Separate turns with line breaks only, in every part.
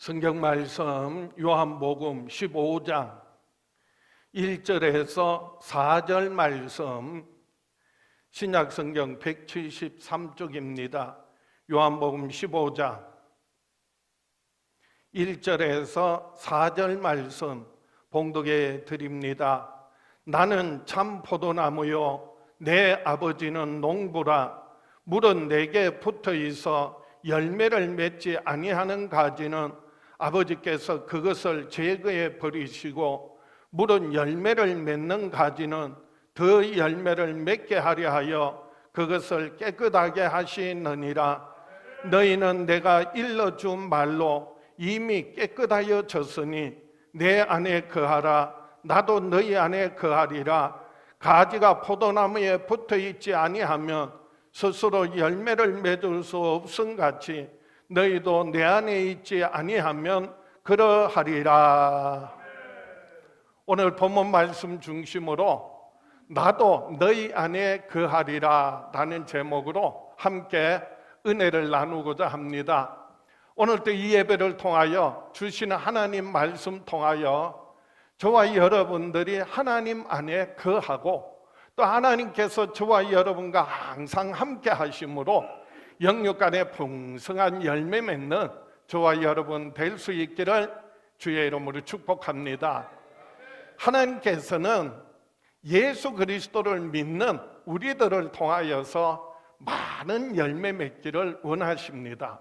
성경 말씀 요한복음 15장 1절에서 4절 말씀, 신약 성경 173쪽입니다. 요한복음 15장 1절에서 4절 말씀 봉독해 드립니다. 나는 참 포도나무요 내 아버지는 농부라. 물은 내게 붙어 있어 열매를 맺지 아니하는 가지는 아버지께서 그것을 제거해 버리시고, 물은 열매를 맺는 가지는 더 열매를 맺게 하려 하여 그것을 깨끗하게 하시느니라. 너희는 내가 일러준 말로 이미 깨끗하여 졌으니 내 안에 거하라. 나도 너희 안에 거하리라. 가지가 포도나무에 붙어 있지 아니하면 스스로 열매를 맺을 수 없음 같이 너희도 내 안에 있지 아니하면 그러하리라. 오늘 본문 말씀 중심으로 나도 너희 안에 거하리라 라는 제목으로 함께 은혜를 나누고자 합니다. 오늘도 이 예배를 통하여 주시는 하나님 말씀 통하여 저와 여러분들이 하나님 안에 거하고, 또 하나님께서 저와 여러분과 항상 함께 하심으로 영육 간에 풍성한 열매 맺는 저와 여러분 될 수 있기를 주의 이름으로 축복합니다. 하나님께서는 예수 그리스도를 믿는 우리들을 통하여서 많은 열매 맺기를 원하십니다.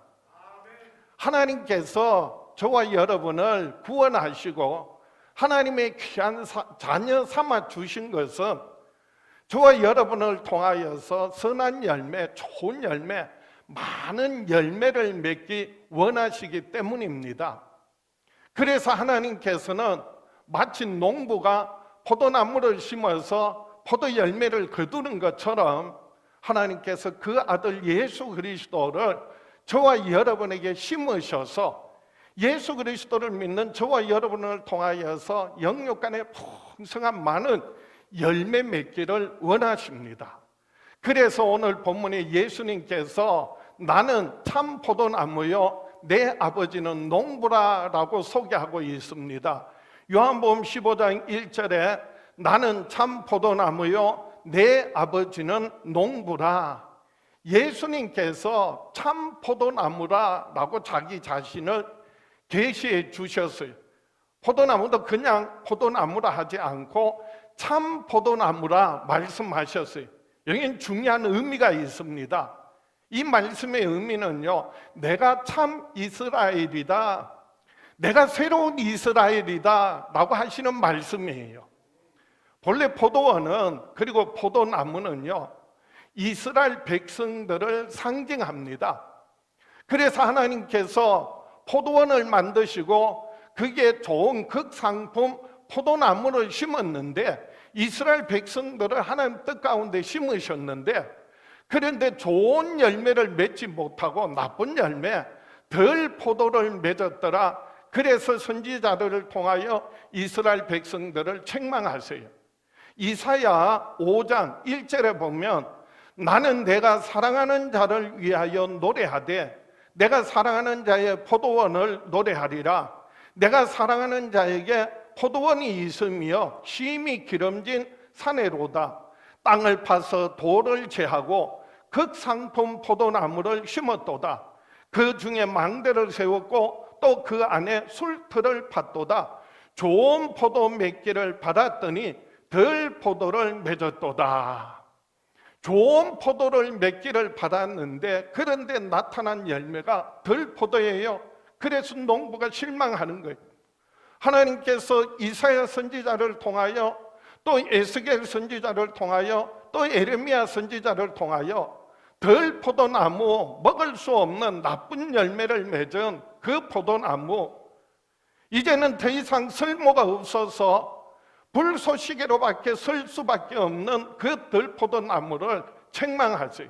하나님께서 저와 여러분을 구원하시고 하나님의 귀한 자녀 삼아 주신 것은 저와 여러분을 통하여서 선한 열매, 좋은 열매, 많은 열매를 맺기 원하시기 때문입니다. 그래서 하나님께서는 마치 농부가 포도나무를 심어서 포도 열매를 거두는 것처럼 하나님께서 그 아들 예수 그리스도를 저와 여러분에게 심으셔서 예수 그리스도를 믿는 저와 여러분을 통하여서 영육 간에 풍성한 많은 열매 맺기를 원하십니다. 그래서 오늘 본문에 예수님께서 나는 참 포도나무요 내 아버지는 농부라라고 소개하고 있습니다. 요한복음 15장 1절에 나는 참 포도나무요 내 아버지는 농부라. 예수님께서 참 포도나무라라고 자기 자신을 계시해 주셨어요. 포도나무도 그냥 포도나무라 하지 않고 참 포도나무라 말씀하셨어요. 여기는 중요한 의미가 있습니다. 이 말씀의 의미는요, 내가 참 이스라엘이다, 내가 새로운 이스라엘이다 라고 하시는 말씀이에요. 본래 포도원은, 그리고 포도나무는요 이스라엘 백성들을 상징합니다. 그래서 하나님께서 포도원을 만드시고 그게 좋은 극상품 포도나무를 심었는데, 이스라엘 백성들을 하나님 뜻 가운데 심으셨는데, 그런데 좋은 열매를 맺지 못하고 나쁜 열매, 덜 포도를 맺었더라. 그래서 선지자들을 통하여 이스라엘 백성들을 책망하세요. 이사야 5장 1절에 보면 나는 내가 사랑하는 자를 위하여 노래하되 내가 사랑하는 자의 포도원을 노래하리라. 내가 사랑하는 자에게 포도원이 있으며 심히 기름진 산에로다. 땅을 파서 돌을 제하고 극상품 포도나무를 심었도다. 그 중에 망대를 세웠고 또 그 안에 술틀을 팠도다. 좋은 포도 맺기를 받았더니 덜 포도를 맺었도다. 좋은 포도를 맺기를 받았는데 그런데 나타난 열매가 덜 포도예요. 그래서 농부가 실망하는 거예요. 하나님께서 이사야 선지자를 통하여, 또 에스겔 선지자를 통하여, 또 에레미야 선지자를 통하여 덜 포도나무, 먹을 수 없는 나쁜 열매를 맺은 그 포도나무, 이제는 더 이상 쓸모가 없어서 불쏘시개로밖에 쓸 수밖에 없는 그 덜 포도나무를 책망하세요.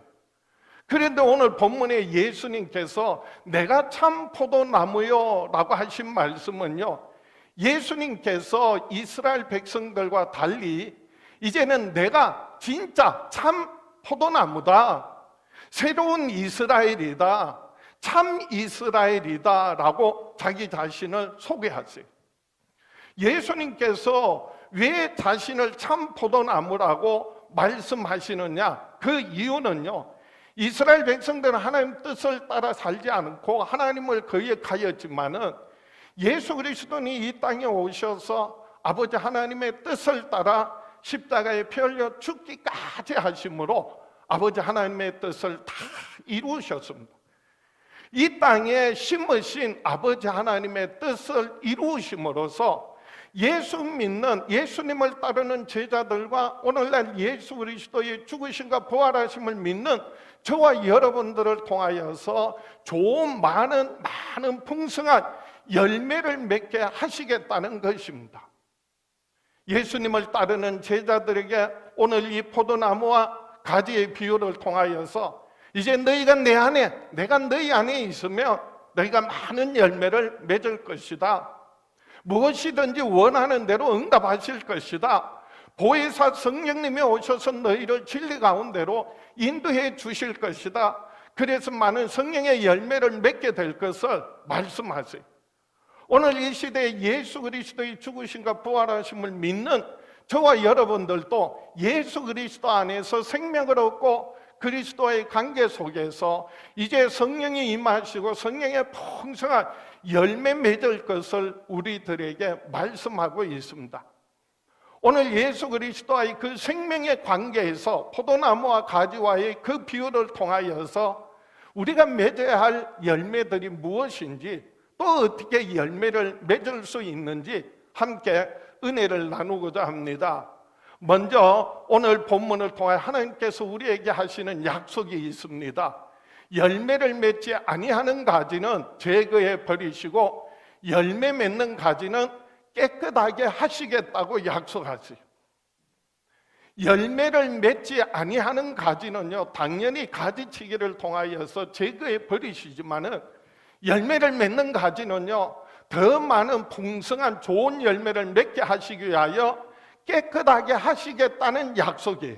그런데 오늘 본문에 예수님께서 내가 참 포도나무요 라고 하신 말씀은요, 예수님께서 이스라엘 백성들과 달리 이제는 내가 진짜 참 포도나무다, 새로운 이스라엘이다, 참 이스라엘이다라고 자기 자신을 소개하세요. 예수님께서 왜 자신을 참 포도나무라고 말씀하시느냐? 그 이유는요, 이스라엘 백성들은 하나님 뜻을 따라 살지 않고 하나님을 거역하였지만은 예수 그리스도는 이 땅에 오셔서 아버지 하나님의 뜻을 따라 십자가에 피 흘려 죽기까지 하심으로 아버지 하나님의 뜻을 다 이루셨습니다. 이 땅에 심으신 아버지 하나님의 뜻을 이루심으로써 예수 믿는, 예수님을 따르는 제자들과 오늘날 예수 그리스도의 죽으심과 부활하심을 믿는 저와 여러분들을 통하여서 좋은 많은 풍성한 열매를 맺게 하시겠다는 것입니다. 예수님을 따르는 제자들에게 오늘 이 포도나무와 가지의 비유를 통하여서 이제 너희가 내 안에, 내가 너희 안에 있으면 너희가 많은 열매를 맺을 것이다. 무엇이든지 원하는 대로 응답하실 것이다. 보혜사 성령님이 오셔서 너희를 진리 가운데로 인도해 주실 것이다. 그래서 많은 성령의 열매를 맺게 될 것을 말씀하세요. 오늘 이 시대에 예수 그리스도의 죽으심과 부활하심을 믿는 저와 여러분들도 예수 그리스도 안에서 생명을 얻고 그리스도의 관계 속에서 이제 성령이 임하시고 성령의 풍성한 열매 맺을 것을 우리들에게 말씀하고 있습니다. 오늘 예수 그리스도와의 그 생명의 관계에서 포도나무와 가지와의 그 비유를 통하여서 우리가 맺어야 할 열매들이 무엇인지 또 어떻게 열매를 맺을 수 있는지 함께 은혜를 나누고자 합니다. 먼저 오늘 본문을 통해 하나님께서 우리에게 하시는 약속이 있습니다. 열매를 맺지 아니하는 가지는 제거해 버리시고 열매 맺는 가지는 깨끗하게 하시겠다고 약속하세요. 열매를 맺지 아니하는 가지는요, 당연히 가지치기를 통하여서 제거해 버리시지만은 열매를 맺는 가지는요, 더 많은 풍성한 좋은 열매를 맺게 하시기 위하여 깨끗하게 하시겠다는 약속이에요.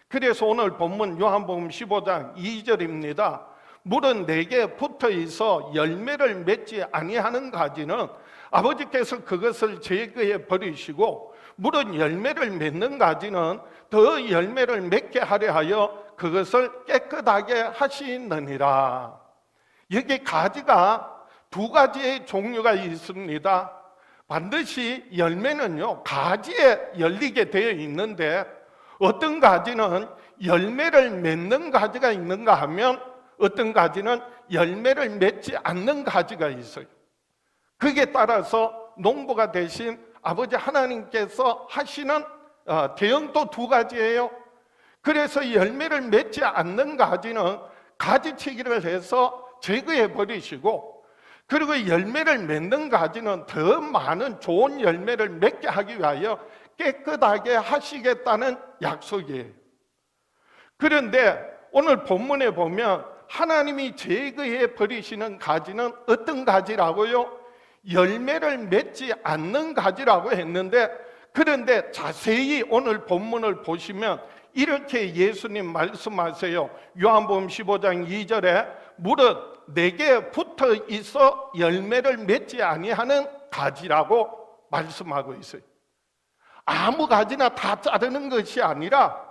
그래서 오늘 본문 요한복음 15장 2절입니다. 물은 내게 붙어 있어 열매를 맺지 아니하는 가지는 아버지께서 그것을 제거해 버리시고 물은 열매를 맺는 가지는 더 열매를 맺게 하려 하여 그것을 깨끗하게 하시느니라. 여기 가지가 두 가지의 종류가 있습니다. 반드시 열매는요, 가지에 열리게 되어 있는데 어떤 가지는 열매를 맺는 가지가 있는가 하면 어떤 가지는 열매를 맺지 않는 가지가 있어요. 그게 따라서 농부가 되신 아버지 하나님께서 하시는 대응도 두 가지예요. 그래서 열매를 맺지 않는 가지는 가지치기를 해서 제거해 버리시고, 그리고 열매를 맺는 가지는 더 많은 좋은 열매를 맺게 하기 위하여 깨끗하게 하시겠다는 약속이에요. 그런데 오늘 본문에 보면 하나님이 제거해 버리시는 가지는 어떤 가지라고요? 열매를 맺지 않는 가지라고 했는데, 그런데 자세히 오늘 본문을 보시면 이렇게 예수님 말씀하세요. 요한복음 15장 2절에 물은 내게 붙어 있어 열매를 맺지 아니하는 가지라고 말씀하고 있어요. 아무 가지나 다 자르는 것이 아니라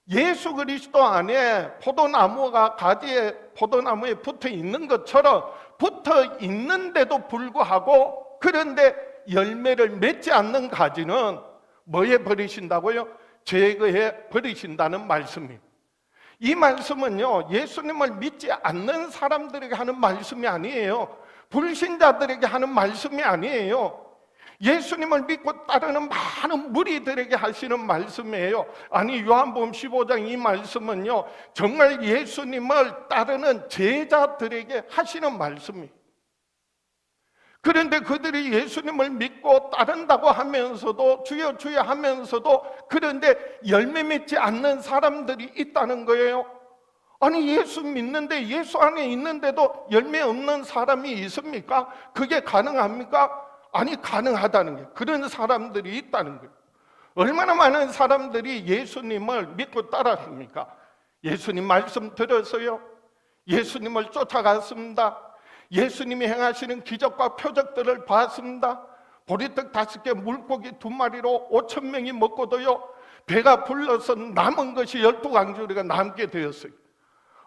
예수 그리스도 안에 포도나무가 가지에 포도나무에 붙어 있는 것처럼 붙어 있는데도 불구하고 그런데 열매를 맺지 않는 가지는 뭐에 버리신다고요? 제거해 버리신다는 말씀이에요. 이 말씀은요, 예수님을 믿지 않는 사람들에게 하는 말씀이 아니에요. 불신자들에게 하는 말씀이 아니에요. 예수님을 믿고 따르는 많은 무리들에게 하시는 말씀이에요. 아니, 요한복음 15장 이 말씀은요, 정말 예수님을 따르는 제자들에게 하시는 말씀이에요. 그런데 그들이 예수님을 믿고 따른다고 하면서도 주여 주여 하면서도 그런데 열매 맺지 않는 사람들이 있다는 거예요. 아니, 예수 믿는데 예수 안에 있는데도 열매 없는 사람이 있습니까? 그게 가능합니까? 아니, 가능하다는 게 그런 사람들이 있다는 거예요. 얼마나 많은 사람들이 예수님을 믿고 따랐습니까? 예수님 말씀 들었어요. 예수님을 쫓아갔습니다. 예수님이 행하시는 기적과 표적들을 봤습니다. 보리떡 5개, 물고기 2마리로 5천 명이 먹고도요, 배가 불러서 남은 것이 12강주리가 남게 되었어요.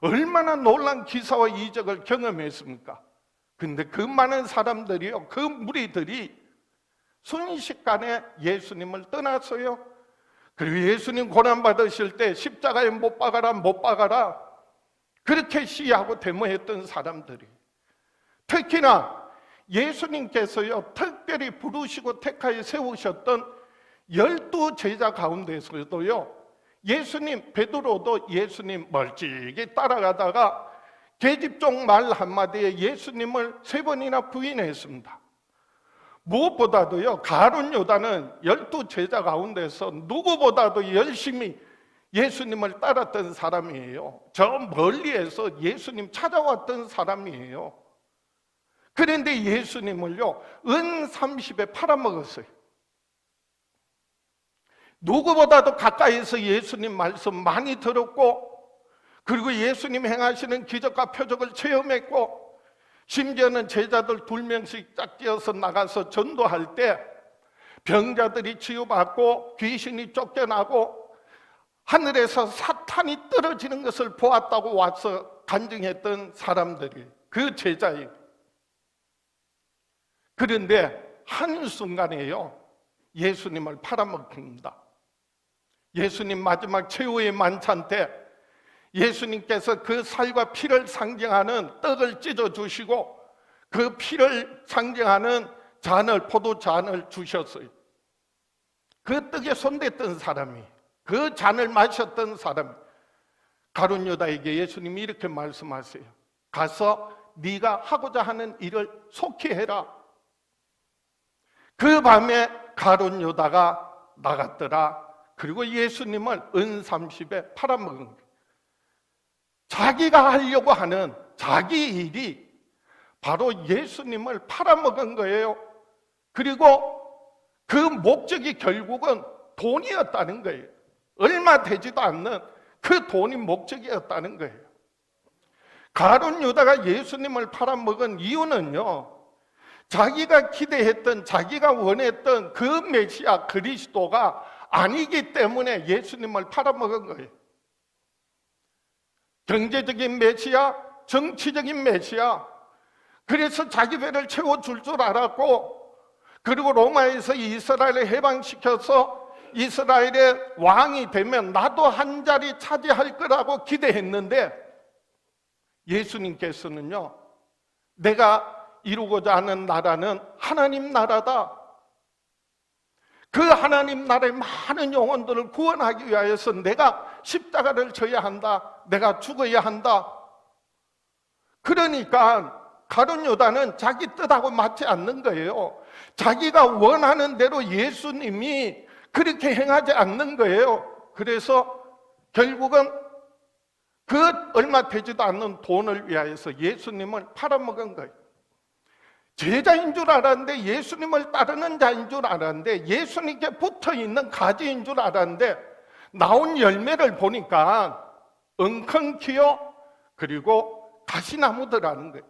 얼마나 놀란 기사와 이적을 경험했습니까? 근데 그 많은 사람들이요, 그 무리들이 순식간에 예수님을 떠났어요. 그리고 예수님 고난받으실 때 십자가에 못 박아라, 못 박아라, 그렇게 시위하고 데모했던 사람들이, 특히나 예수님께서요 특별히 부르시고 택하여 세우셨던 12제자 가운데서도요, 예수님, 베드로도 예수님 멀찍이 따라가다가 계집종 말 한마디에 예수님을 3번이나 부인했습니다. 무엇보다도요, 가룟 유다는 12제자 가운데서 누구보다도 열심히 예수님을 따랐던 사람이에요. 저 멀리에서 예수님 찾아왔던 사람이에요. 그런데 예수님을요, 은 30에 팔아먹었어요. 누구보다도 가까이서 예수님 말씀 많이 들었고, 그리고 예수님 행하시는 기적과 표적을 체험했고, 심지어는 제자들 2명씩 짝지어서 나가서 전도할 때 병자들이 치유받고 귀신이 쫓겨나고 하늘에서 사탄이 떨어지는 것을 보았다고 와서 간증했던 사람들이 그 제자예요. 그런데 한순간에요, 예수님을 팔아먹습니다. 예수님 마지막 최후의 만찬 때 예수님께서 그 살과 피를 상징하는 떡을 찢어주시고 그 피를 상징하는 잔을, 포도잔을 주셨어요. 그 떡에 손댔던 사람이, 그 잔을 마셨던 사람이, 가룟 유다에게 예수님이 이렇게 말씀하세요. 가서 네가 하고자 하는 일을 속히 해라. 그 밤에 가룟 유다가 나갔더라. 그리고 예수님을 은 30에 팔아먹은 거예요. 자기가 하려고 하는 자기 일이 바로 예수님을 팔아먹은 거예요. 그리고 그 목적이 결국은 돈이었다는 거예요. 얼마 되지도 않는 그 돈이 목적이었다는 거예요. 가룟 유다가 예수님을 팔아먹은 이유는요, 자기가 기대했던, 자기가 원했던 그 메시아 그리스도가 아니기 때문에 예수님을 팔아먹은 거예요. 경제적인 메시아, 정치적인 메시아, 그래서 자기 배를 채워줄 줄 알았고, 그리고 로마에서 이스라엘을 해방시켜서 이스라엘의 왕이 되면 나도 한 자리 차지할 거라고 기대했는데, 예수님께서는요, 내가 이루고자 하는 나라는 하나님 나라다. 그 하나님 나라의 많은 영혼들을 구원하기 위하여서 내가 십자가를 져야 한다. 내가 죽어야 한다. 그러니까 가룟 유다는 자기 뜻하고 맞지 않는 거예요. 자기가 원하는 대로 예수님이 그렇게 행하지 않는 거예요. 그래서 결국은 그 얼마 되지도 않는 돈을 위하여서 예수님을 팔아먹은 거예요. 제자인 줄 알았는데, 예수님을 따르는 자인 줄 알았는데, 예수님께 붙어있는 가지인 줄 알았는데, 나온 열매를 보니까 엉겅퀴요, 그리고 가시나무더라는 거예요.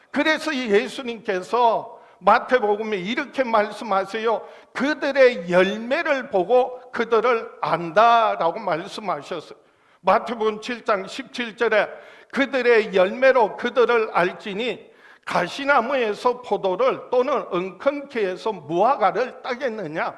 그래서 이 예수님께서 마태복음에 이렇게 말씀하세요. 그들의 열매를 보고 그들을 안다라고 말씀하셨어요. 마태복음 7장 17절에 그들의 열매로 그들을 알지니 가시나무에서 포도를 또는 엉겅퀴에서 무화과를 따겠느냐.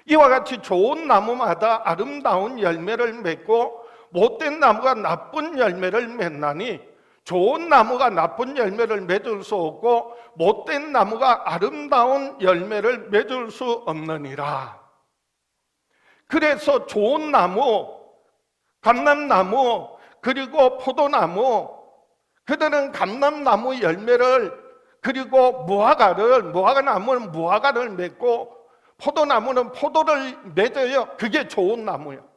이와 같이 좋은 나무마다 아름다운 열매를 맺고 못된 나무가 나쁜 열매를 맺나니 좋은 나무가 나쁜 열매를 맺을 수 없고 못된 나무가 아름다운 열매를 맺을 수 없느니라. 그래서 좋은 나무, 감람나무, 그리고 포도나무, 그들은 감람나무 열매를, 그리고 무화과나무는 무화과를 맺고 포도나무는 포도를 맺어요. 그게 좋은 나무예요.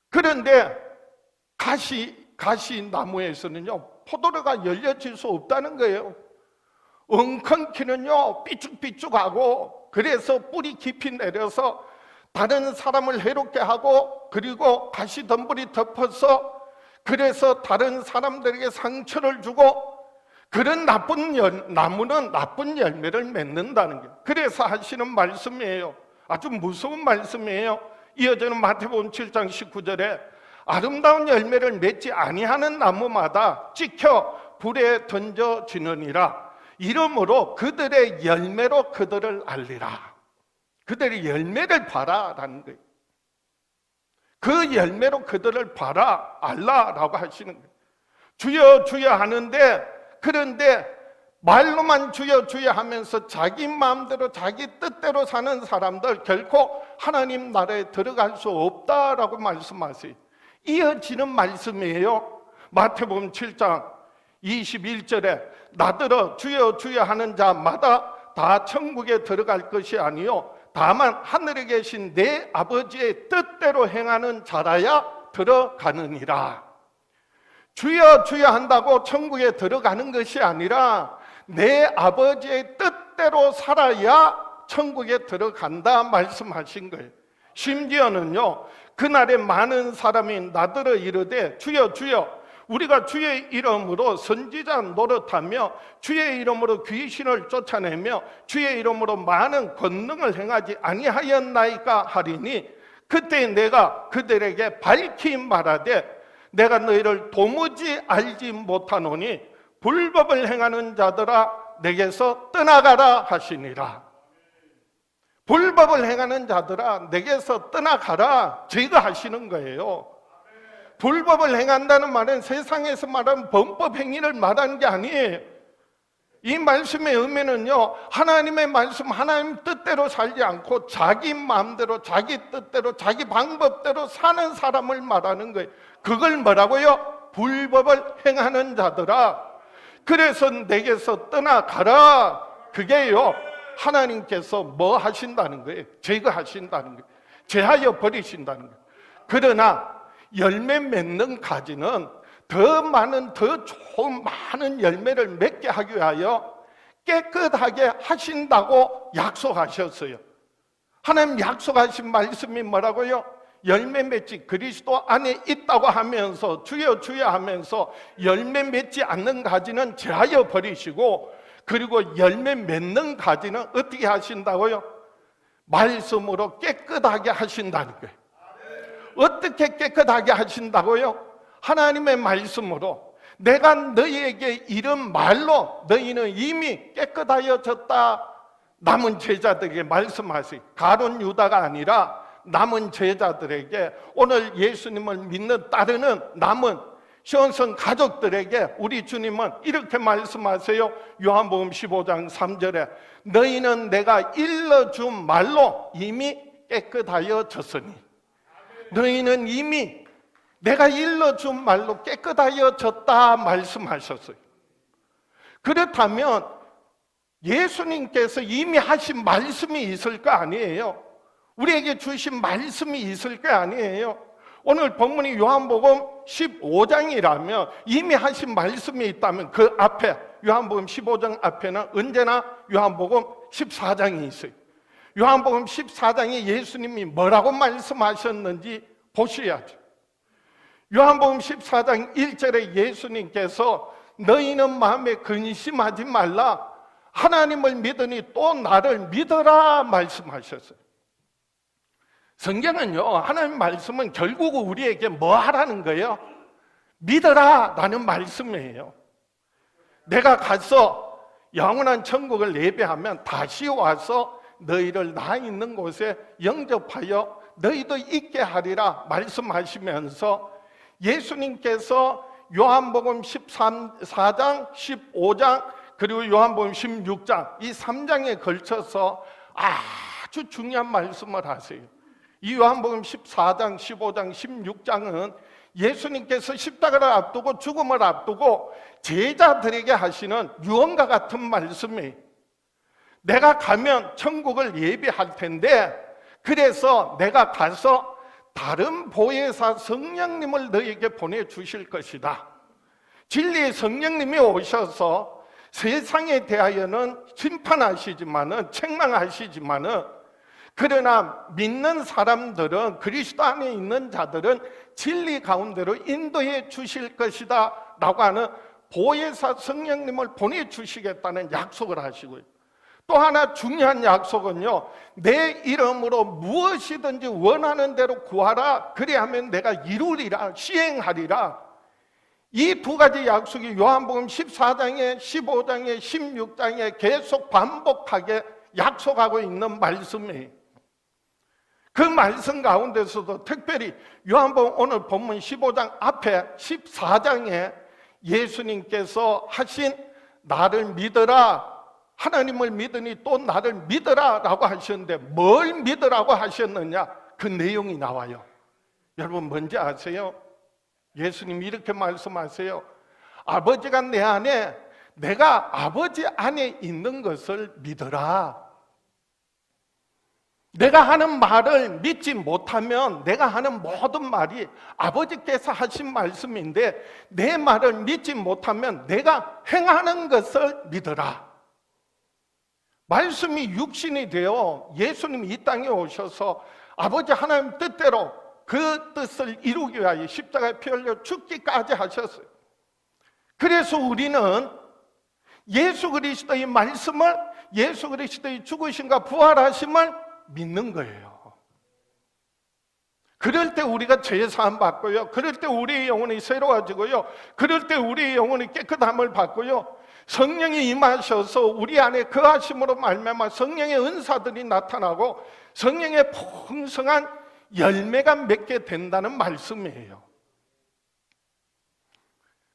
그런데 가시나무에서는요, 포도가 열려질 수 없다는 거예요. 엉겅퀴는요, 삐쭉삐쭉하고, 그래서 뿌리 깊이 내려서 다른 사람을 해롭게 하고, 그리고 가시덤불이 덮어서 그래서 다른 사람들에게 상처를 주고 그런 나쁜 나무는 나쁜 열매를 맺는다는 거예요. 그래서 하시는 말씀이에요. 아주 무서운 말씀이에요. 이어지는 마태복음 7장 19절에 아름다운 열매를 맺지 아니하는 나무마다 찍혀 불에 던져지느니라. 이러므로 그들의 열매로 그들을 알리라. 그들의 열매를 봐라라는 거예요. 그 열매로 그들을 봐라, 알라라고 하시는 거예요. 주여 주여 하는데, 그런데 말로만 주여 주여 하면서 자기 마음대로 자기 뜻대로 사는 사람들 결코 하나님 나라에 들어갈 수 없다라고 말씀하세요. 이어지는 말씀이에요. 마태복음 7장 21절에 나더러 주여 주여 하는 자마다 다 천국에 들어갈 것이 아니요 다만 하늘에 계신 내 아버지의 뜻대로 행하는 자라야 들어가느니라. 주여 주여 한다고 천국에 들어가는 것이 아니라 내 아버지의 뜻대로 살아야 천국에 들어간다 말씀하신 거예요. 심지어는요, 그날에 많은 사람이 나더러 이르되 주여 주여 우리가 주의 이름으로 선지자 노릇하며 주의 이름으로 귀신을 쫓아내며 주의 이름으로 많은 권능을 행하지 아니하였나이까 하리니 그때 내가 그들에게 밝히 말하되 내가 너희를 도무지 알지 못하노니 불법을 행하는 자들아 내게서 떠나가라 하시니라. 불법을 행하는 자들아 내게서 떠나가라 제거하시는 거예요. 불법을 행한다는 말은 세상에서 말하는 범법 행위를 말하는 게 아니에요. 이 말씀의 의미는요, 하나님의 말씀, 하나님 뜻대로 살지 않고 자기 마음대로, 자기 뜻대로, 자기 방법대로 사는 사람을 말하는 거예요. 그걸 뭐라고요? 불법을 행하는 자들아 그래서 내게서 떠나가라. 그게요, 하나님께서 뭐 하신다는 거예요? 제거하신다는 거예요. 제하여 버리신다는 거예요. 그러나 열매 맺는 가지는 더 많은, 더 좋은 많은 열매를 맺게 하기 위하여 깨끗하게 하신다고 약속하셨어요. 하나님 약속하신 말씀이 뭐라고요? 열매 맺지 그리스도 안에 있다고 하면서 주여 주여 하면서 열매 맺지 않는 가지는 제하여 버리시고, 그리고 열매 맺는 가지는 어떻게 하신다고요? 말씀으로 깨끗하게 하신다는 거예요. 어떻게 깨끗하게 하신다고요? 하나님의 말씀으로 내가 너희에게 이런 말로 너희는 이미 깨끗하여졌다. 남은 제자들에게 말씀하세요. 가룟 유다가 아니라 남은 제자들에게, 오늘 예수님을 믿는 따르는 남은 시온성 가족들에게 우리 주님은 이렇게 말씀하세요. 요한복음 15장 3절에 너희는 내가 일러준 말로 이미 깨끗하여졌으니, 너희는 이미 내가 일러준 말로 깨끗하여졌다 말씀하셨어요. 그렇다면 예수님께서 이미 하신 말씀이 있을 거 아니에요? 우리에게 주신 말씀이 있을 거 아니에요? 오늘 본문이 요한복음 15장이라면 이미 하신 말씀이 있다면 그 앞에 요한복음 15장 앞에는 언제나 요한복음 14장이 있어요. 요한복음 14장에 예수님이 뭐라고 말씀하셨는지 보셔야죠. 요한복음 14장 1절에 예수님께서 너희는 마음에 근심하지 말라, 하나님을 믿으니 또 나를 믿어라 말씀하셨어요. 성경은요, 하나님 말씀은 결국 우리에게 뭐 하라는 거예요? 믿어라 라는 말씀이에요. 내가 가서 영원한 천국을 예배하면 다시 와서 너희를 나 있는 곳에 영접하여 너희도 있게 하리라 말씀하시면서 예수님께서 요한복음 14장, 15장 그리고 요한복음 16장 이 3장에 걸쳐서 아주 중요한 말씀을 하세요. 이 요한복음 14장, 15장, 16장은 예수님께서 십자가를 앞두고 죽음을 앞두고 제자들에게 하시는 유언과 같은 말씀이에요. 내가 가면 천국을 예비할 텐데, 그래서 내가 가서 다른 보혜사 성령님을 너에게 보내주실 것이다. 진리의 성령님이 오셔서 세상에 대하여는 심판하시지만은, 책망하시지만은 그러나 믿는 사람들은, 그리스도 안에 있는 자들은 진리 가운데로 인도해 주실 것이다 라고 하는 보혜사 성령님을 보내주시겠다는 약속을 하시고요. 또 하나 중요한 약속은요, 내 이름으로 무엇이든지 원하는 대로 구하라, 그리하면 내가 이루리라, 시행하리라. 이 두 가지 약속이 요한복음 14장에 15장에 16장에 계속 반복하게 약속하고 있는 말씀이에요. 그 말씀 가운데서도 특별히 요한복음 오늘 본문 15장 앞에 14장에 예수님께서 하신 나를 믿어라, 하나님을 믿으니 또 나를 믿어라 라고 하셨는데, 뭘 믿으라고 하셨느냐, 그 내용이 나와요. 여러분 뭔지 아세요? 예수님이 이렇게 말씀하세요. 아버지가 내 안에, 내가 아버지 안에 있는 것을 믿어라. 내가 하는 말을 믿지 못하면 내가 하는 모든 말이 아버지께서 하신 말씀인데, 내 말을 믿지 못하면 내가 행하는 것을 믿어라. 말씀이 육신이 되어 예수님이 이 땅에 오셔서 아버지 하나님 뜻대로 그 뜻을 이루기 위하여 십자가에 피 흘려 죽기까지 하셨어요. 그래서 우리는 예수 그리스도의 말씀을, 예수 그리스도의 죽으심과 부활하심을 믿는 거예요. 그럴 때 우리가 죄 사함 받고요, 그럴 때 우리의 영혼이 새로워지고요, 그럴 때 우리의 영혼이 깨끗함을 받고요, 성령이 임하셔서 우리 안에 거하심으로 말미암아 성령의 은사들이 나타나고 성령의 풍성한 열매가 맺게 된다는 말씀이에요.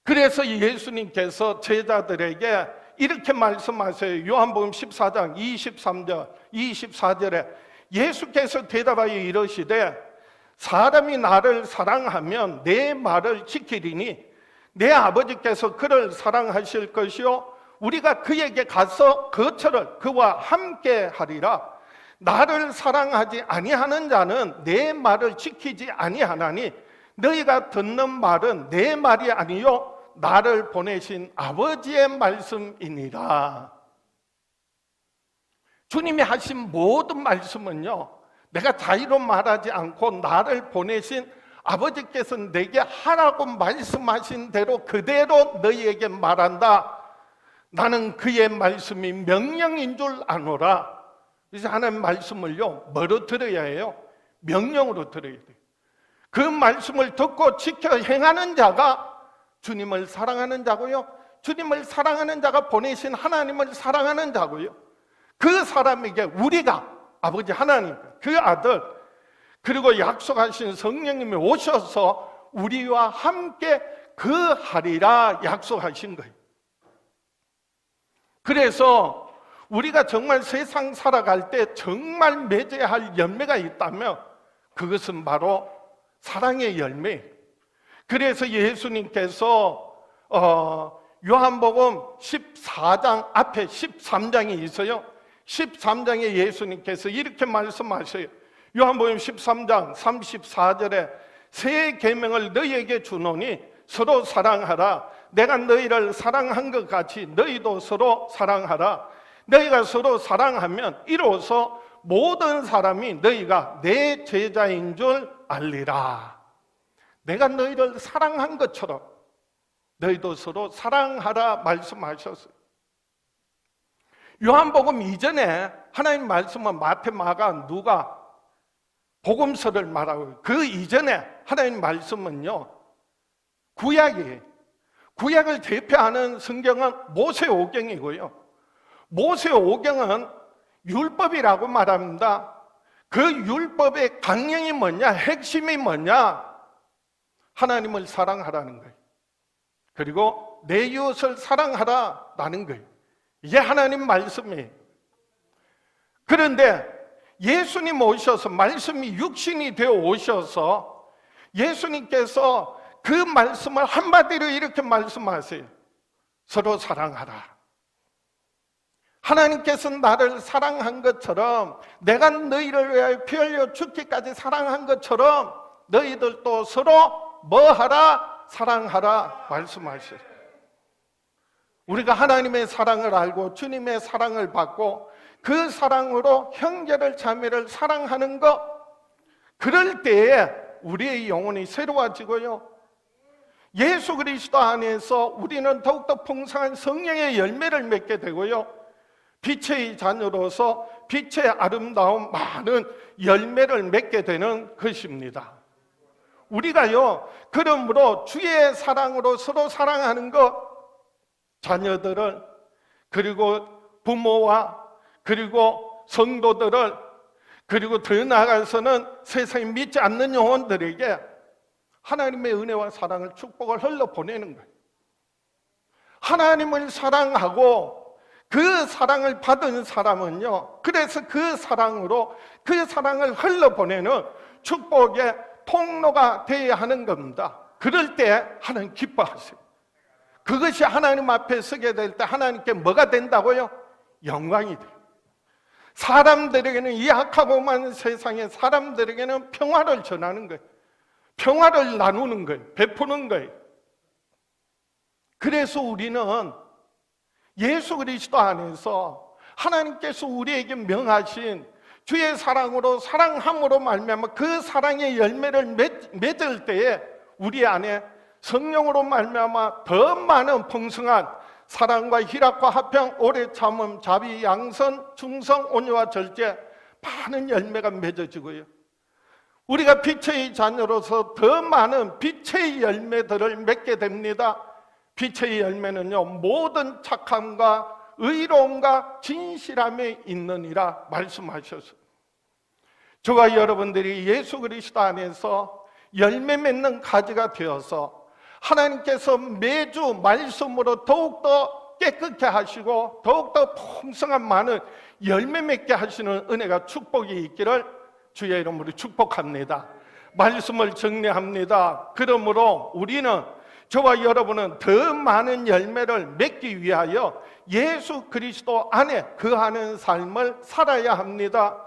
그래서 예수님께서 제자들에게 이렇게 말씀하세요. 요한복음 14장 23절 24절에 예수께서 대답하여 이르시되 사람이 나를 사랑하면 내 말을 지키리니 내 아버지께서 그를 사랑하실 것이요 우리가 그에게 가서 거처를 그와 함께 하리라. 나를 사랑하지 아니하는 자는 내 말을 지키지 아니하나니 너희가 듣는 말은 내 말이 아니요 나를 보내신 아버지의 말씀이니라. 주님이 하신 모든 말씀은요, 내가 자의로 말하지 않고 나를 보내신 아버지께서 내게 하라고 말씀하신 대로 그대로 너희에게 말한다. 나는 그의 말씀이 명령인 줄 아노라. 그래서 하나님 말씀을요, 뭐로 들어야 해요? 명령으로 들어야 돼요. 그 말씀을 듣고 지켜 행하는 자가 주님을 사랑하는 자고요, 주님을 사랑하는 자가 보내신 하나님을 사랑하는 자고요, 그 사람에게 우리가 아버지 하나님, 그 아들, 그리고 약속하신 성령님이 오셔서 우리와 함께 거하리라 약속하신 거예요. 그래서 우리가 정말 세상 살아갈 때 정말 맺어야 할 열매가 있다면 그것은 바로 사랑의 열매. 그래서 예수님께서 요한복음 14장 앞에 13장이 있어요. 13장에 예수님께서 이렇게 말씀하셔요. 요한복음 13장 34절에 새 계명을 너희에게 주노니 서로 사랑하라. 내가 너희를 사랑한 것 같이 너희도 서로 사랑하라. 너희가 서로 사랑하면 이로써 모든 사람이 너희가 내 제자인 줄 알리라. 내가 너희를 사랑한 것처럼 너희도 서로 사랑하라 말씀하셨어요. 요한복음 이전에 하나님 말씀은 마태, 마가, 누가 복음서를 말하고, 그 이전에 하나님 말씀은요 구약이에요. 구약을 대표하는 성경은 모세오경이고요, 모세오경은 율법이라고 말합니다. 그 율법의 강령이 뭐냐, 핵심이 뭐냐, 하나님을 사랑하라는 거예요. 그리고 내 이웃을 사랑하라라는 거예요. 이게 하나님 말씀이에요. 그런데 예수님 오셔서, 말씀이 육신이 되어 오셔서 예수님께서 그 말씀을 한마디로 이렇게 말씀하세요. 서로 사랑하라. 하나님께서 나를 사랑한 것처럼, 내가 너희를 위하여 피 흘려 죽기까지 사랑한 것처럼 너희들도 서로 뭐하라? 사랑하라 말씀하셨어요. 우리가 하나님의 사랑을 알고 주님의 사랑을 받고 그 사랑으로 형제를 자매를 사랑하는 것, 그럴 때에 우리의 영혼이 새로워지고요, 예수 그리스도 안에서 우리는 더욱더 풍성한 성령의 열매를 맺게 되고요, 빛의 자녀로서 빛의 아름다운 많은 열매를 맺게 되는 것입니다. 우리가요, 그러므로 주의 사랑으로 서로 사랑하는 것, 자녀들을, 그리고 부모와, 그리고 성도들을, 그리고 더 나아가서는 세상에 믿지 않는 영혼들에게 하나님의 은혜와 사랑을, 축복을 흘러보내는 거예요. 하나님을 사랑하고 그 사랑을 받은 사람은요, 그래서 그 사랑으로 그 사랑을 흘러보내는 축복의 통로가 되어야 하는 겁니다. 그럴 때 하나님 기뻐하세요. 그것이 하나님 앞에 서게 될 때 하나님께 뭐가 된다고요? 영광이 돼요. 사람들에게는, 이 악하고 많은 세상에 사람들에게는 평화를 전하는 거예요. 평화를 나누는 거예요. 베푸는 거예요. 그래서 우리는 예수 그리스도 안에서 하나님께서 우리에게 명하신 주의 사랑으로, 사랑함으로 말미암아 그 사랑의 열매를 맺을 때에 우리 안에 성령으로 말미암아 더 많은 풍성한 사랑과 희락과 화평, 오래 참음, 자비, 양선, 충성, 온유와 절제, 많은 열매가 맺어지고요, 우리가 빛의 자녀로서 더 많은 빛의 열매들을 맺게 됩니다. 빛의 열매는요, 모든 착함과 의로움과 진실함에 있느니라 말씀하셨어요. 저와 여러분들이 예수 그리스도 안에서 열매 맺는 가지가 되어서 하나님께서 매주 말씀으로 더욱더 깨끗게 하시고 더욱더 풍성한 많은 열매 맺게 하시는 은혜가, 축복이 있기를 주의 이름으로 축복합니다. 말씀을 정리합니다. 그러므로 우리는, 저와 여러분은 더 많은 열매를 맺기 위하여 예수 그리스도 안에 거하는 삶을 살아야 합니다.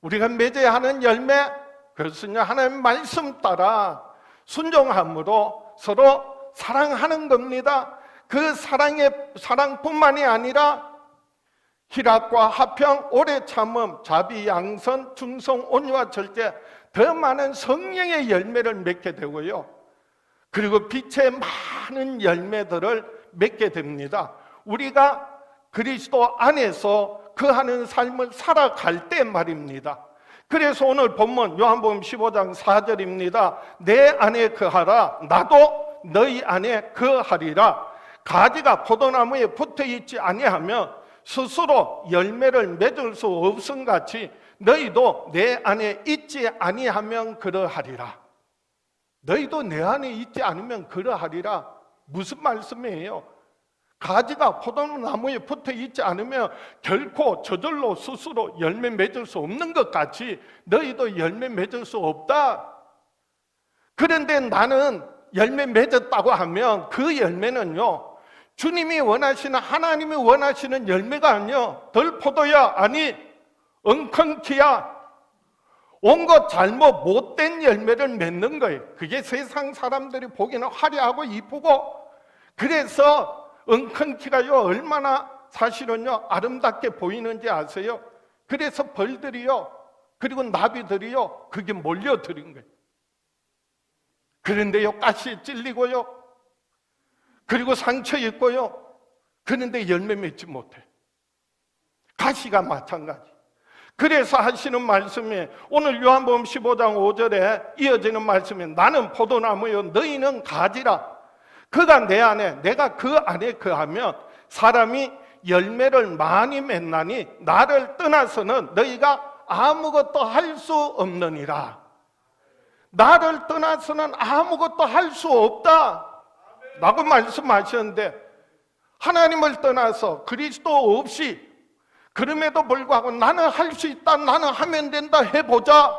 우리가 맺어야 하는 열매, 그것은요, 하나님 말씀 따라 순종함으로 서로 사랑하는 겁니다. 그 사랑뿐만이 아니라 희락과 화평, 오래 참음, 자비, 양선, 충성, 온유와 절제, 더 많은 성령의 열매를 맺게 되고요, 그리고 빛의 많은 열매들을 맺게 됩니다. 우리가 그리스도 안에서 거하는 삶을 살아갈 때 말입니다. 그래서 오늘 본문 요한복음 15장 4절입니다. 내 안에 거하라, 나도 너희 안에 거하리라. 가지가 포도나무에 붙어있지 아니하면 스스로 열매를 맺을 수 없음 같이 너희도 내 안에 있지 아니하면 그러하리라. 너희도 내 안에 있지 않으면 그러하리라. 무슨 말씀이에요? 가지가 포도나무에 붙어 있지 않으면 결코 저절로 스스로 열매 맺을 수 없는 것 같이 너희도 열매 맺을 수 없다. 그런데 나는 열매 맺었다고 하면 그 열매는요, 주님이 원하시는, 하나님이 원하시는 열매가 아니요, 덜포도야, 아니 엉겅퀴야, 온갖 잘못 못된 열매를 맺는 거예요. 그게 세상 사람들이 보기에는 화려하고 이쁘고, 그래서 엉겅퀴가요 얼마나 사실은요 아름답게 보이는지 아세요? 그래서 벌들이요, 그리고 나비들이요, 그게 몰려드는 거예요. 그런데요 가시에 찔리고요, 그리고 상처 입고요, 그런데 열매 맺지 못해. 가시가 마찬가지. 그래서 하시는 말씀이 오늘 요한복음 15장 5절에 이어지는 말씀이, 나는 포도나무요 너희는 가지라. 그가 내 안에, 내가 그 안에 거하면 사람이 열매를 많이 맺나니 나를 떠나서는 너희가 아무것도 할 수 없느니라. 나를 떠나서는 아무것도 할 수 없다 라고 말씀하셨는데, 하나님을 떠나서 그리스도 없이, 그럼에도 불구하고 나는 할 수 있다, 나는 하면 된다, 해보자.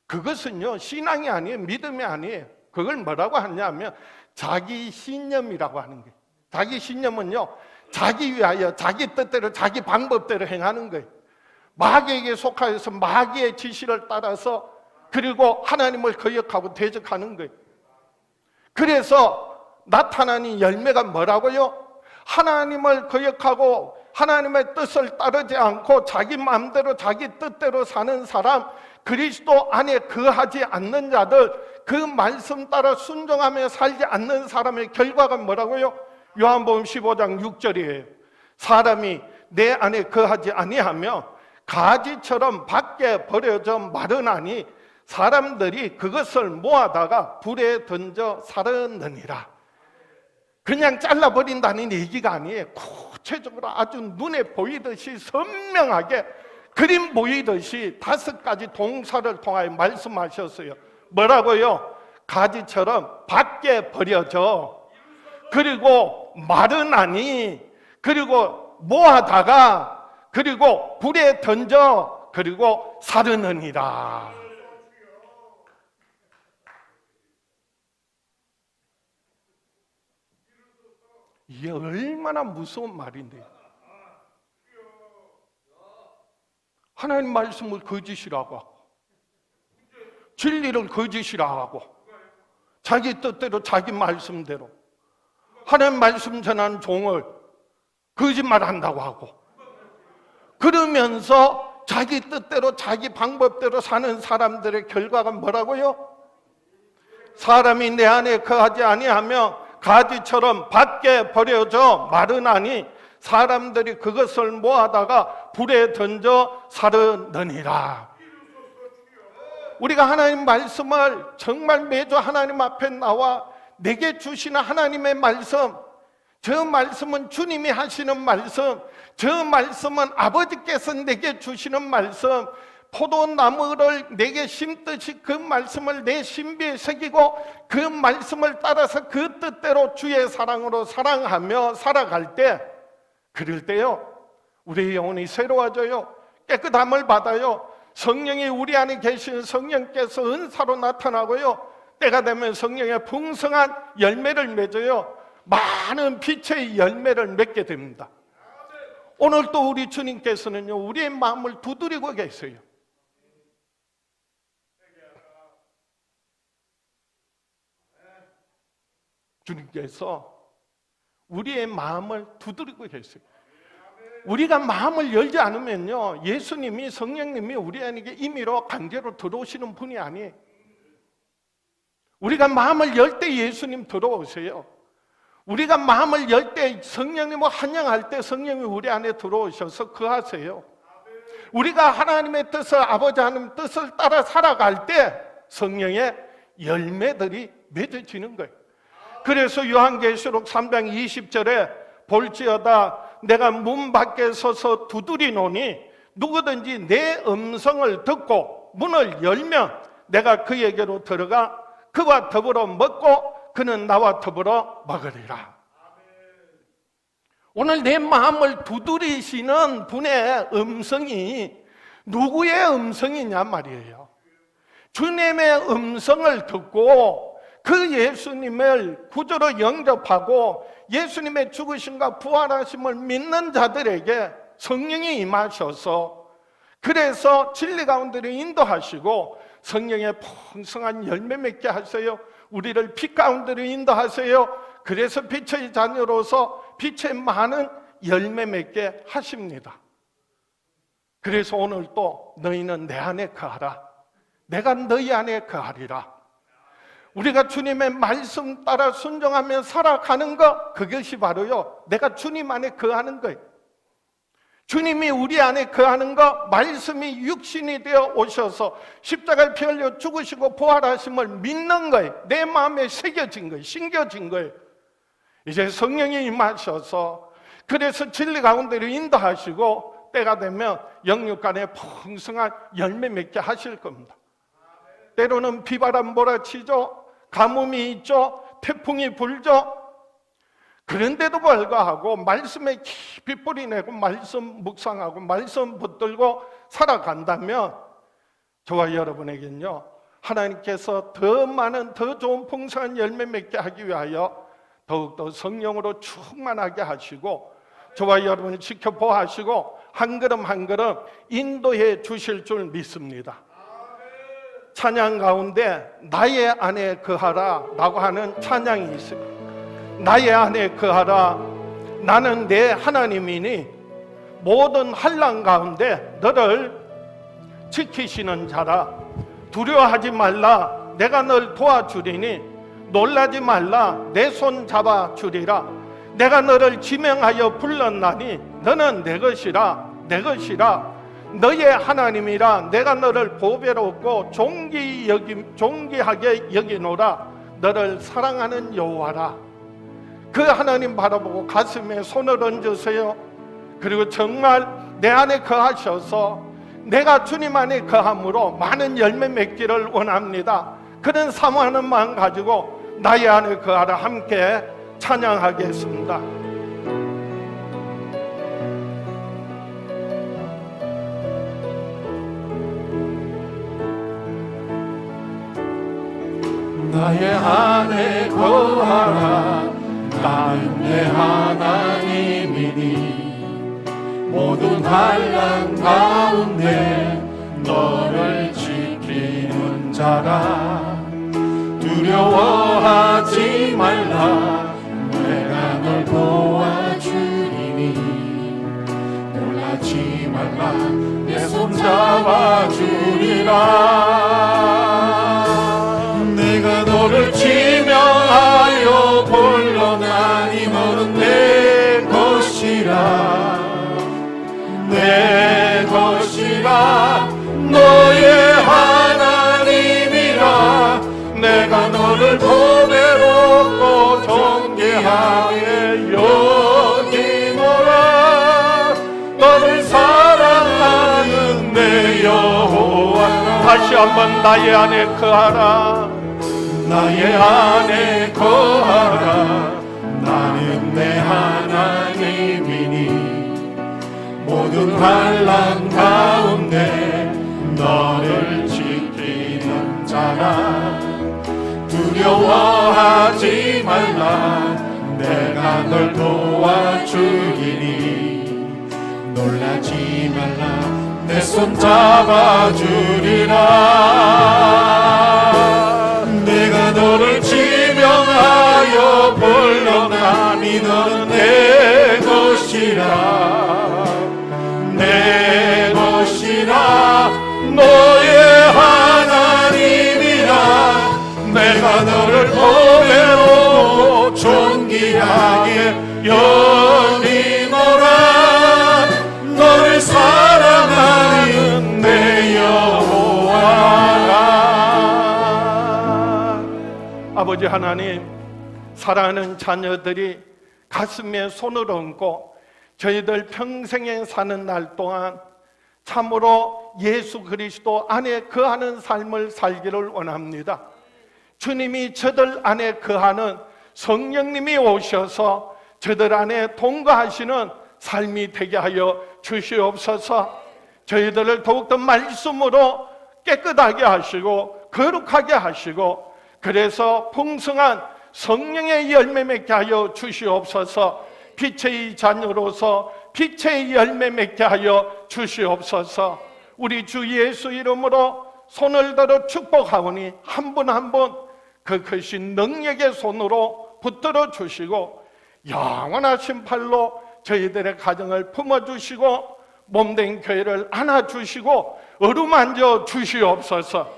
그것은요 신앙이 아니에요, 믿음이 아니에요. 그걸 뭐라고 하냐면 자기 신념이라고 하는 거예요. 자기 신념은요, 자기 위하여 자기 뜻대로 자기 방법대로 행하는 거예요. 마귀에게 속하여서 마귀의 지시를 따라서, 그리고 하나님을 거역하고 대적하는 거예요. 그래서 나타나는 열매가 뭐라고요? 하나님을 거역하고 하나님의 뜻을 따르지 않고 자기 마음대로 자기 뜻대로 사는 사람, 그리스도 안에 거하지 않는 자들, 그 말씀 따라 순종하며 살지 않는 사람의 결과가 뭐라고요? 요한복음 15장 6절이에요. 사람이 내 안에 거하지 아니하며 가지처럼 밖에 버려져 마르나니 사람들이 그것을 모아다가 불에 던져 사르느니라. 그냥 잘라버린다는 얘기가 아니에요. 구체적으로 아주 눈에 보이듯이 선명하게 그림 보이듯이 5가지 동사를 통하여 말씀하셨어요. 뭐라고요? 가지처럼 밖에 버려져, 그리고 마르나니, 그리고 모아다가, 그리고 불에 던져, 그리고 사르느니라. 이게 얼마나 무서운 말인데요. 하나님 말씀을 거짓이라고 하고, 진리를 거짓이라고 하고, 자기 뜻대로 자기 말씀대로 하나님 말씀 전하는 종을 거짓말한다고 하고, 그러면서 자기 뜻대로 자기 방법대로 사는 사람들의 결과가 뭐라고요? 사람이 내 안에 거하지 아니하며 가지처럼 밖에 버려져 마르나니 사람들이 그것을 모아다가 불에 던져 사르느니라. 우리가 하나님 말씀을 정말 매주 하나님 앞에 나와 내게 주시는 하나님의 말씀, 저 말씀은 주님이 하시는 말씀, 저 말씀은 아버지께서 내게 주시는 말씀, 포도나무를 내게 심듯이 그 말씀을 내 신비에 새기고 그 말씀을 따라서 그 뜻대로 주의 사랑으로 사랑하며 살아갈 때, 그럴 때요 우리의 영혼이 새로워져요. 깨끗함을 받아요. 성령이 우리 안에 계신 성령께서 은사로 나타나고요, 때가 되면 성령의 풍성한 열매를 맺어요. 많은 빛의 열매를 맺게 됩니다. 오늘 또 우리 주님께서는요 우리의 마음을 두드리고 계세요. 주님께서 우리의 마음을 두드리고 계세요. 우리가 마음을 열지 않으면요 예수님이, 성령님이 우리 안에 임의로 강제로 들어오시는 분이 아니에요. 우리가 마음을 열 때 예수님 들어오세요. 우리가 마음을 열 때 성령님을 환영할 때 성령이 우리 안에 들어오셔서 거하세요. 우리가 하나님의 뜻을, 아버지 하나님의 뜻을 따라 살아갈 때 성령의 열매들이 맺어지는 거예요. 그래서 요한계시록 3장 20절에 볼지어다 내가 문 밖에 서서 두드리노니 누구든지 내 음성을 듣고 문을 열면 내가 그에게로 들어가 그와 더불어 먹고 그는 나와 더불어 먹으리라. 오늘 내 마음을 두드리시는 분의 음성이 누구의 음성이냐 말이에요. 주님의 음성을 듣고 그 예수님을 구주로 영접하고 예수님의 죽으심과 부활하심을 믿는 자들에게 성령이 임하셔서, 그래서 진리 가운데로 인도하시고 성령의 풍성한 열매 맺게 하세요. 우리를 빛 가운데로 인도하세요. 그래서 빛의 자녀로서 빛의 많은 열매 맺게 하십니다. 그래서 오늘 또 너희는 내 안에 거하라, 내가 너희 안에 거하리라. 우리가 주님의 말씀 따라 순종하며 살아가는 것, 그것이 바로요 내가 주님 안에 거하는 거예요. 주님이 우리 안에 거하는 것, 말씀이 육신이 되어 오셔서 십자가에 피 흘려 죽으시고 부활하심을 믿는 거예요. 내 마음에 새겨진 거예요. 심겨진 거예요. 이제 성령이 임하셔서 그래서 진리 가운데로 인도하시고 때가 되면 영육 간에 풍성한 열매 맺게 하실 겁니다. 때로는 비바람 몰아치죠, 가뭄이 있죠, 태풍이 불죠. 그런데도 불구하고 말씀에 깊이 뿌리내고 말씀 묵상하고 말씀 붙들고 살아간다면 저와 여러분에게는요 하나님께서 더 많은 더 좋은 풍성한 열매 맺게 하기 위하여 더욱더 성령으로 충만하게 하시고 저와 여러분을 지켜보아하시고 한 걸음 한 걸음 인도해 주실 줄 믿습니다. 찬양 가운데 나의 안에 거하라 라고 하는 찬양이 있습니다. 나의 안에 거하라, 나는 내 하나님이니 모든 환난 가운데 너를 지키시는 자라. 두려워하지 말라. 내가 널 도와주리니 놀라지 말라. 내 손 잡아주리라. 내가 너를 지명하여 불렀나니 너는 내 것이라. 내 것이라. 너의 하나님이라. 내가 너를 보배롭고 존귀하게 여기노라. 너를 사랑하는 여호와라. 그 하나님 바라보고 가슴에 손을 얹으세요. 그리고 정말 내 안에 거하셔서 내가 주님 안에 거함으로 많은 열매 맺기를 원합니다. 그런 사모하는 마음 가지고 나의 안에 거하라. 함께 찬양하겠습니다.
나의 안에 거하라. 나는 내 하나님이니 모든 환난 가운데 너를 지키는 자라. 두려워하지 말라. 내가 널 도와주리니 놀라지 말라. 내 손 잡아주리라. 내가 너를 지명하여 불러나니 너는 내 것이라. 내 것이라. 너의 하나님이라. 내가 너를 보배롭고 존귀하게 여기노라. 너를 사랑하는 내 여호와.
다시 한번 나의 안에 거하라.
나의 안에 거하라. 나는 내 하나님이니 모든 환난 가운데 너를 지키는 자라. 두려워하지 말라. 내가 널 도와주리니 놀라지 말라. 내 손 잡아주리라. 내가 너를 지명하여 불러나니 너는 내 것이라. 내 것이라. 너의 하나님이라. 내가 너를 보배롭고 존귀하게 여기노라. 너를 사랑하는 내 여호와라.
아버지 하나님, 사랑하는 자녀들이 가슴에 손을 얹고 저희들 평생에 사는 날 동안 참으로 예수 그리스도 안에 거하는 삶을 살기를 원합니다. 주님이 저들 안에 거하는 성령님이 오셔서 저들 안에 동거하시는 삶이 되게 하여 주시옵소서. 저희들을 더욱더 말씀으로 깨끗하게 하시고 거룩하게 하시고 그래서 풍성한 성령의 열매 맺게 하여 주시옵소서. 빛의 자녀로서 빛의 열매 맺게 하여 주시옵소서. 우리 주 예수 이름으로 손을 들어 축복하오니 한 분 한 분 그 크신 능력의 손으로 붙들어 주시고 영원하신 팔로 저희들의 가정을 품어주시고 몸된 교회를 안아주시고 어루만져 주시옵소서.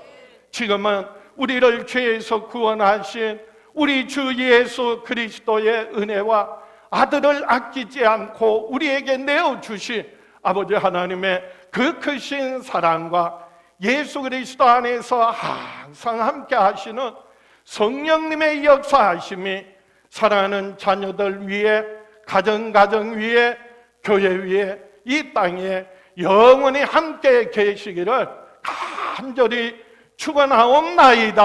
지금은 우리를 죄에서 구원하신 우리 주 예수 그리스도의 은혜와 아들을 아끼지 않고 우리에게 내어주신 아버지 하나님의 그 크신 사랑과 예수 그리스도 안에서 항상 함께 하시는 성령님의 역사하심이 사랑하는 자녀들 위에 가정 위에 교회 위에 이 땅에 영원히 함께 계시기를 간절히 축원하옵나이다.